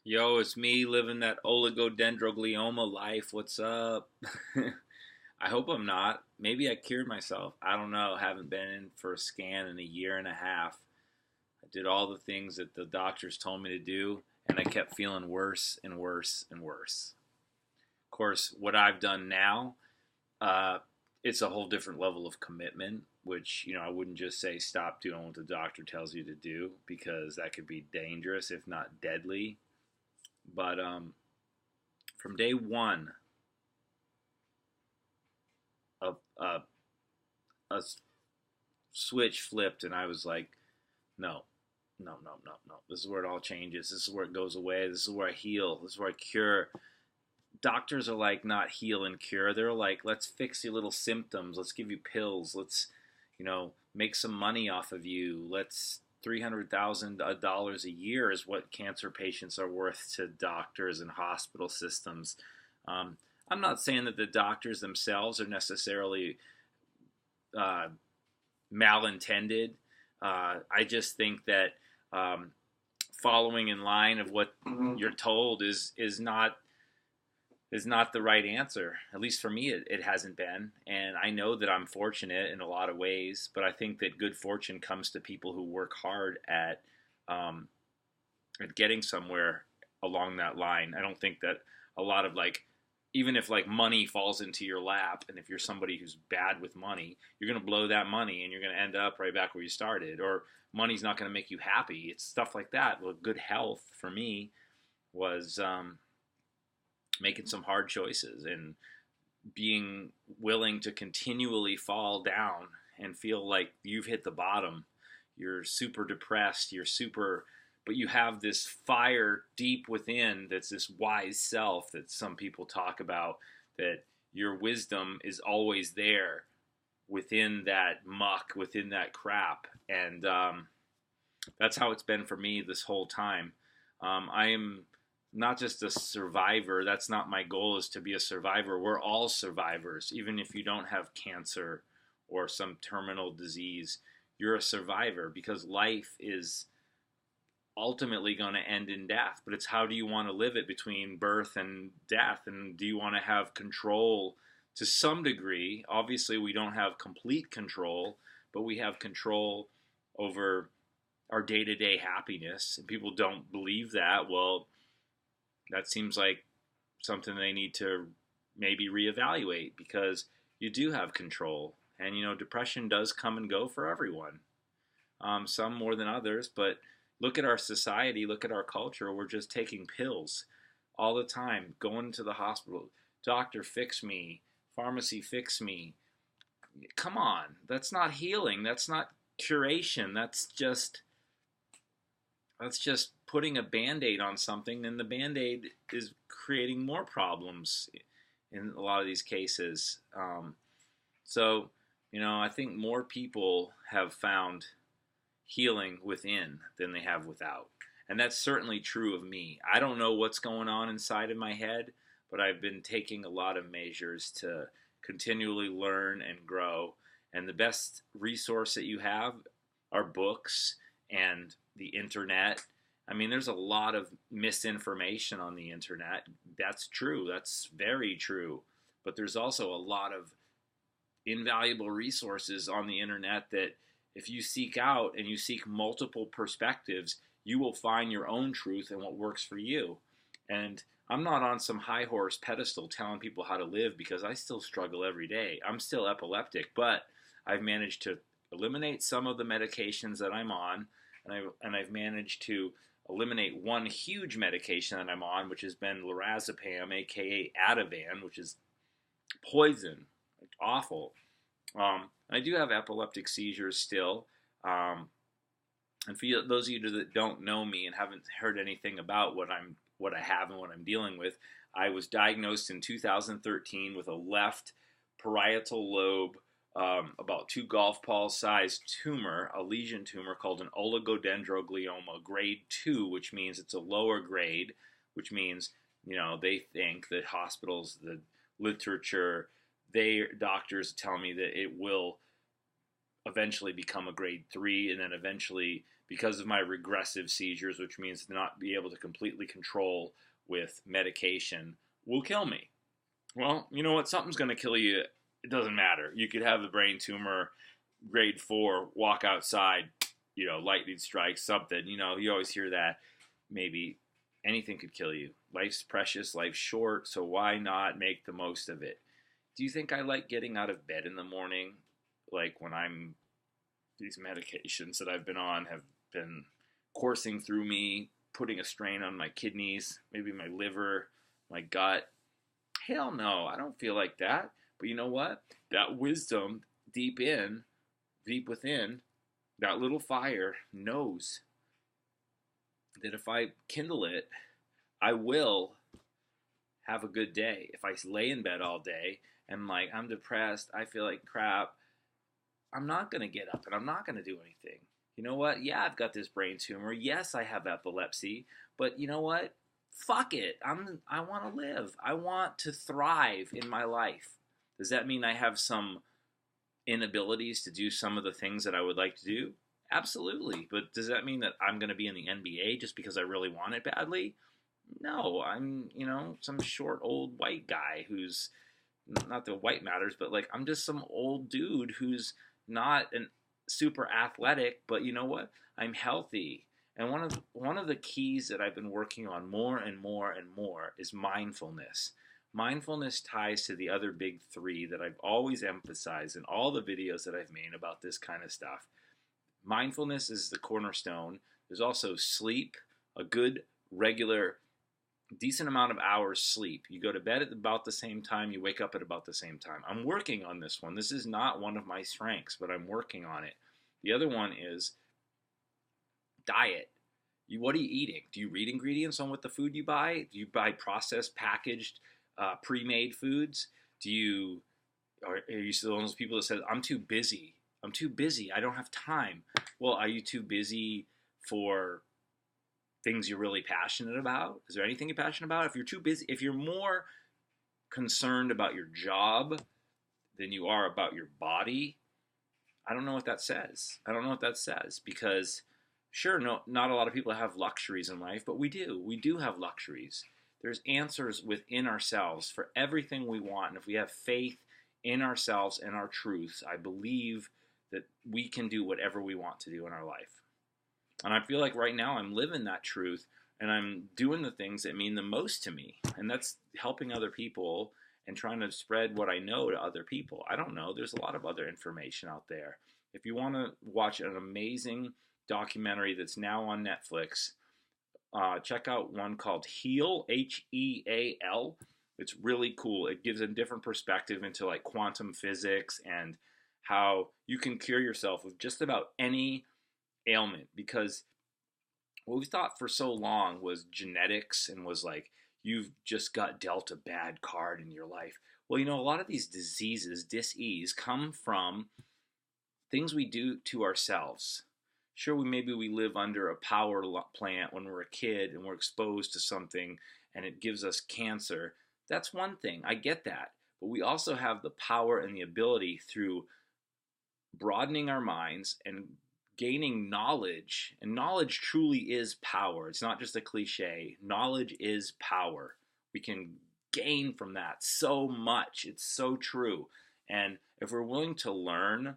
Yo, it's me living that oligodendroglioma life. What's up? I hope I'm not. Maybe I cured myself. I don't know. Haven't been in for a scan in a year and a half. I did all the things that the doctors told me to do, and I kept feeling worse and worse and worse. Of course, what I've done now, uh, it's a whole different level of commitment, which, I wouldn't just say stop doing what the doctor tells you to do because that could be dangerous, if not deadly. But from day one, a, a, a switch flipped, and I was like, no, no, no, no, no. This is where it all changes. This is where it goes away. This is where I heal. This is where I cure. Doctors are like, not heal and cure. They're like, let's fix your little symptoms. Let's give you pills. Let's, make some money off of you. Let's $300,000 a year is what cancer patients are worth to doctors and hospital systems. Um, I'm not saying that the doctors themselves are necessarily uh, malintended. I just think that following in line of what you're told is not the right answer. At least for me, it hasn't been. And I know that I'm fortunate in a lot of ways, but I think that good fortune comes to people who work hard um, at getting somewhere along that line. I don't think that a lot of even if money falls into your lap, and if you're somebody who's bad with money, you're going to blow that money and you're going to end up right back where you started. Or money's not going to make you happy. It's stuff like that. Well, good health for me was making some hard choices and being willing to continually fall down and feel like you've hit the bottom. You're super depressed. But you have this fire deep within that's this wise self that some people talk about, that your wisdom is always there within that muck, within that crap. And that's how it's been for me this whole time. I am not just a survivor. That's not my goal, is to be a survivor. We're all survivors. Even if you don't have cancer or some terminal disease, you're a survivor, because life is ultimately going to end in death. But it's, how do you want to live it between birth and death? And do you want to have control to some degree? Obviously, we don't have complete control, but we have control over our day-to-day happiness. And people don't believe that. Well, that seems like something they need to maybe reevaluate, because you do have control. And, depression does come and go for everyone, some more than others. But look at our society, look at our culture. We're just taking pills all the time, going to the hospital. Doctor, fix me. Pharmacy, fix me. Come on. That's not healing. That's not curation. That's just putting a band-aid on something, and the band-aid is creating more problems in a lot of these cases. So, I think more people have found healing within than they have without. And that's certainly true of me. I don't know what's going on inside of my head, but I've been taking a lot of measures to continually learn and grow. And the best resource that you have are books and the internet. I mean, there's a lot of misinformation on the internet. That's true. That's very true. But there's also a lot of invaluable resources on the internet that, if you seek out and you seek multiple perspectives, you will find your own truth and what works for you. And I'm not on some high horse pedestal telling people how to live, because I still struggle every day. I'm still epileptic, but I've managed to eliminate some of the medications that I'm on, and I've managed to eliminate one huge medication that I'm on, which has been lorazepam, aka Ativan, which is poison, awful. I do have epileptic seizures still. And for those of you that don't know me and haven't heard anything about what I have and what I'm dealing with, I was diagnosed in 2013 with a left parietal lobe, about 2 golf ball sized tumor, a lesion tumor called an oligodendroglioma, grade 2, which means it's a lower grade, which means, they think that hospitals, the literature, doctors tell me that it will eventually become a grade 3, and then eventually, because of my regressive seizures, which means to not be able to completely control with medication, will kill me. Well, you know what? Something's going to kill you. It doesn't matter. You could have a brain tumor, grade 4, walk outside, lightning strikes, something. You always hear that. Maybe anything could kill you. Life's precious, life's short, so why not make the most of it? Do you think I like getting out of bed in the morning? Like when these medications that I've been on have been coursing through me, putting a strain on my kidneys, maybe my liver, my gut. Hell no, I don't feel like that. But you know what? That wisdom deep within, that little fire knows that if I kindle it, I will have a good day. If I lay in bed all day and I'm depressed, I feel like crap, I'm not going to get up and I'm not going to do anything. You know what? Yeah, I've got this brain tumor. Yes, I have epilepsy. But you know what? Fuck it. I want to live. I want to thrive in my life. Does that mean I have some inabilities to do some of the things that I would like to do? Absolutely. But does that mean that I'm going to be in the NBA just because I really want it badly? No, I'm, some short old white guy who's, not that white matters, but I'm just some old dude who's not an super athletic, but you know what? I'm healthy. And one of the keys that I've been working on more and more and more is mindfulness. Mindfulness ties to the other big 3 that I've always emphasized in all the videos that I've made about this kind of stuff. Mindfulness is the cornerstone. There's also sleep, a good, regular, decent amount of hours sleep. You go to bed at about the same time, you wake up at about the same time. I'm working on this one. This is not one of my strengths, but I'm working on it. The other one is diet. What are you eating? Do you read ingredients on what the food you buy? Do you buy processed, packaged, pre-made foods? Are you still one of those people that says, I'm too busy. I don't have time. Well, are you too busy for things you're really passionate about? Is there anything you're passionate about? If you're too busy, if you're more concerned about your job than you are about your body, I don't know what that says. Because sure, no, not a lot of people have luxuries in life, but we do. We do have luxuries. There's answers within ourselves for everything we want. And if we have faith in ourselves and our truths, I believe that we can do whatever we want to do in our life. And I feel like right now I'm living that truth and I'm doing the things that mean the most to me. And that's helping other people and trying to spread what I know to other people. I don't know. There's a lot of other information out there. If you want to watch an amazing documentary that's now on Netflix, check out one called Heal, Heal. It's really cool. It gives a different perspective into quantum physics and how you can cure yourself of just about any ailment, because what we thought for so long was genetics and was you've just got dealt a bad card in your life. Well, a lot of these diseases, dis-ease, come from things we do to ourselves. Sure, maybe we live under a power plant when we're a kid and we're exposed to something and it gives us cancer. That's one thing. I get that. But we also have the power and the ability through broadening our minds and gaining knowledge. And knowledge truly is power. It's not just a cliche. Knowledge is power. We can gain from that so much. It's so true. And if we're willing to learn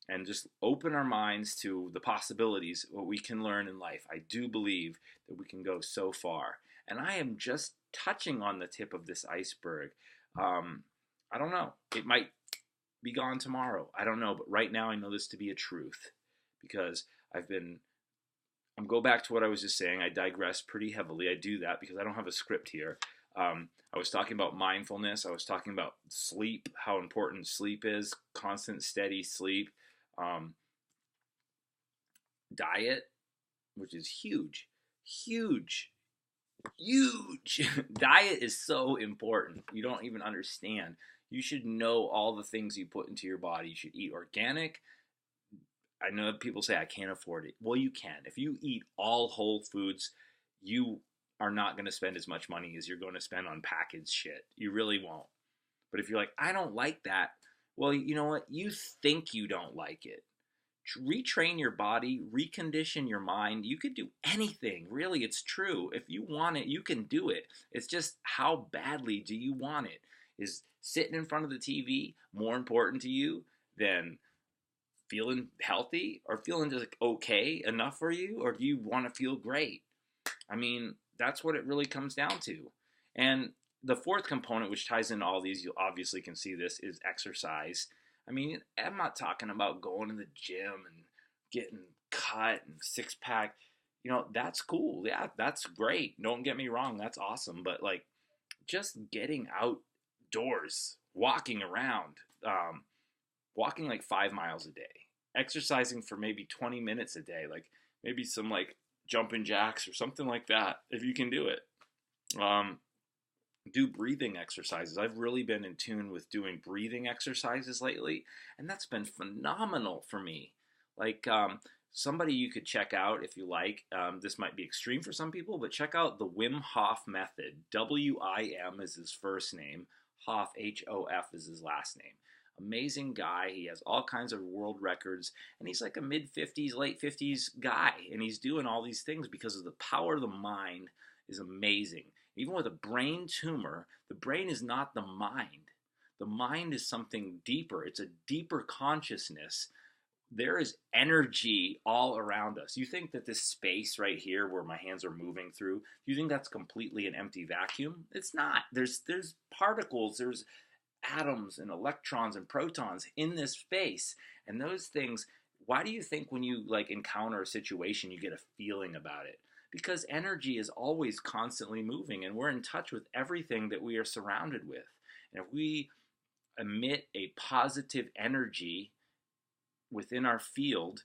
and just open our minds to the possibilities, what we can learn in life, I do believe that we can go so far. And I am just touching on the tip of this iceberg. I don't know. It might be gone tomorrow. I don't know. But right now I know this to be a truth because I'm go back to what I was just saying. I digress pretty heavily. I do that because I don't have a script here. I was talking about mindfulness. I was talking about sleep, how important sleep is, constant, steady sleep. Diet, which is huge. Diet is so important. You don't even understand. You should know all the things you put into your body. You should eat organic. I know people say I can't afford it. Well, you can. If you eat all whole foods, you are not going to spend as much money as you're going to spend on packaged shit. You really won't. But if you're like, I don't like that, well, you know what? You think you don't like it. retrain your body, recondition your mind. You could do anything. Really, it's true. If you want it, you can do it. It's just how badly do you want it? Is sitting in front of the TV more important to you than feeling healthy or feeling just like okay enough for you? Or do you want to feel great? I mean, that's what it really comes down to. And the fourth component, which ties into all these, you obviously can see this, is exercise. I mean, I'm not talking about going to the gym and getting cut and six pack. That's cool. Yeah, that's great. Don't get me wrong. That's awesome. But like just getting outdoors, walking around, walking like 5 miles a day, exercising for maybe 20 minutes a day, like maybe some like jumping jacks or something like that, if you can do it. Do breathing exercises. I've really been in tune with doing breathing exercises lately, and that's been phenomenal for me. Like somebody you could check out if you like. This might be extreme for some people, but check out the Wim Hof method. W-I-M is his first name. Hof, H-O-F is his last name. Amazing guy. He has all kinds of world records, and he's like a mid-50s, late 50s guy, and he's doing all these things because of the power of the mind is amazing. Even with a brain tumor, the brain is not the mind. The mind is something deeper. It's a deeper consciousness. There is energy all around us. You think that this space right here where my hands are moving through, you think that's completely an empty vacuum? It's not. There's particles, there's atoms and electrons and protons in this space. And those things, why do you think when you like encounter a situation, you get a feeling about it? Because energy is always constantly moving, and we're in touch with everything that we are surrounded with. And if we emit a positive energy within our field,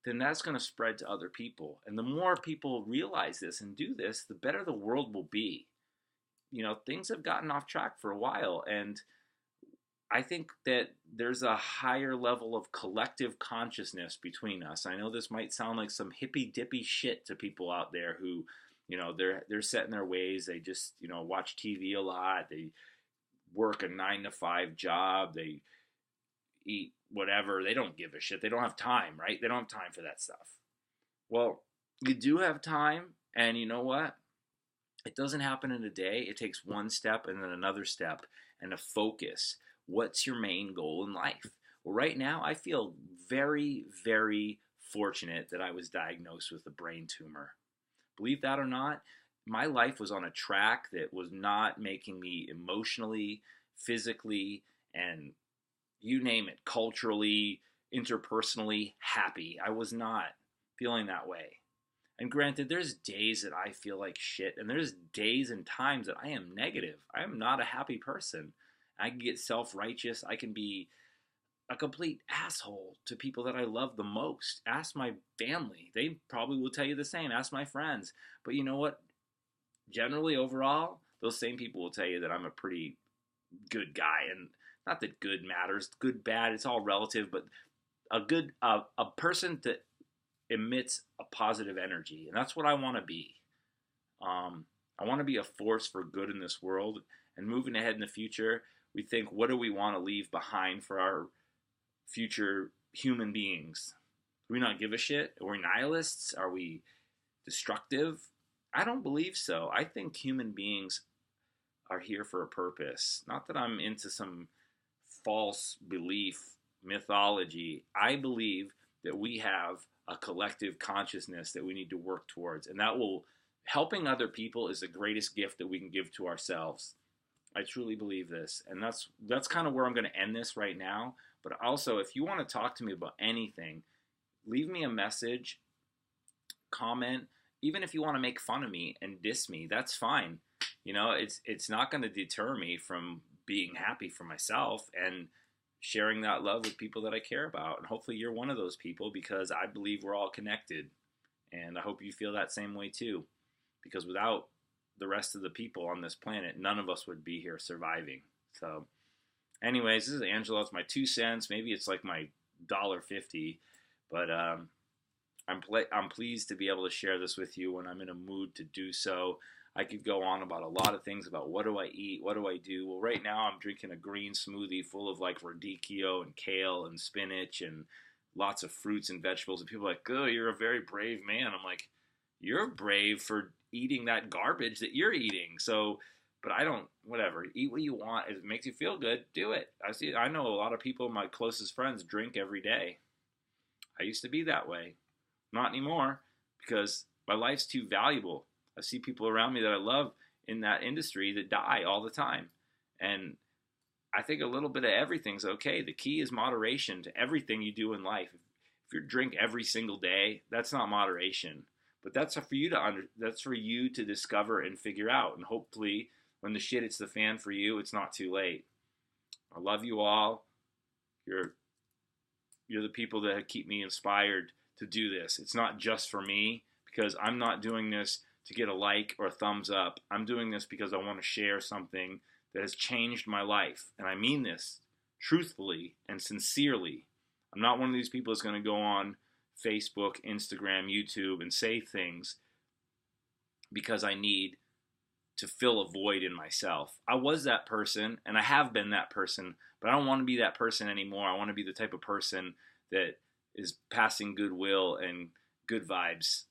then that's going to spread to other people. And the more people realize this and do this, the better the world will be. Things have gotten off track for a while, and I think that there's a higher level of collective consciousness between us. I know this might sound like some hippy dippy shit to people out there who, they're set in their ways. They just, watch TV a lot. They work a 9-to-5 job. They eat whatever. They don't give a shit. They don't have time, right? They don't have time for that stuff. Well, you do have time, and you know what? It doesn't happen in a day. It takes one step and then another step and a focus. What's your main goal in life? Well, right now, I feel very, very fortunate that I was diagnosed with a brain tumor. Believe that or not, my life was on a track that was not making me emotionally, physically, and you name it, culturally, interpersonally happy. I was not feeling that way. And granted, there's days that I feel like shit, and there's days and times that I am negative. I am not a happy person. I can get self-righteous. I can be a complete asshole to people that I love the most. Ask my family. They probably will tell you the same. Ask my friends. But you know what? Generally, overall, those same people will tell you that I'm a pretty good guy. And not that good matters. Good, bad, it's all relative. But a person that emits a positive energy. And that's what I want to be. I want to be a force for good in this world. And moving ahead in the future, we think, what do we want to leave behind for our future human beings? Do we not give a shit? Are we nihilists? Are we destructive? I don't believe so. I think human beings are here for a purpose. Not that I'm into some false belief, mythology. I believe that we have a collective consciousness that we need to work towards. And that will, helping other people is the greatest gift that we can give to ourselves. I truly believe this. And that's kind of where I'm going to end this right now. But also, if you want to talk to me about anything, leave me a message, comment. Even if you want to make fun of me and diss me, that's fine. It's not going to deter me from being happy for myself and sharing that love with people that I care about. And hopefully you're one of those people, because I believe we're all connected. And I hope you feel that same way too. Because without the rest of the people on this planet, none of us would be here surviving. So anyways, this is Angelo. It's my 2 cents. Maybe it's like my $1.50. But I'm pleased to be able to share this with you when I'm in a mood to do so. I could go on about a lot of things about what do I eat, what do I do. Well, right now I'm drinking a green smoothie full of like radicchio and kale and spinach and lots of fruits and vegetables, and people are like, oh, you're a very brave man. I'm like, you're brave for eating that garbage that you're eating. So, but I don't, whatever, eat what you want. If it makes you feel good, do it. I know a lot of people, my closest friends, drink every day. I used to be that way. Not anymore, because my life's too valuable. I see people around me that I love in that industry that die all the time. And I think a little bit of everything's okay. The key is moderation to everything you do in life. If you drink every single day, that's not moderation. But that's for you to discover and figure out. And hopefully, when the shit hits the fan for you, it's not too late. I love you all. You're the people that keep me inspired to do this. It's not just for me, because I'm not doing this to get a like or a thumbs up. I'm doing this because I want to share something that has changed my life. And I mean this truthfully and sincerely. I'm not one of these people that's going to go on Facebook, Instagram, YouTube and say things because I need to fill a void in myself. I was that person, and I have been that person, but I don't want to be that person anymore. I want to be the type of person that is passing goodwill and good vibes.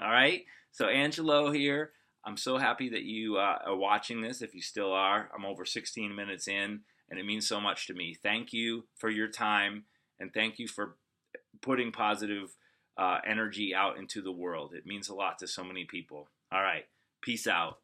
All right? So Angelo here. I'm so happy that you are watching this, if you still are. I'm over 16 minutes in, and it means so much to me. Thank you for your time, and thank you for putting positive energy out into the world. It means a lot to so many people. All right. Peace out.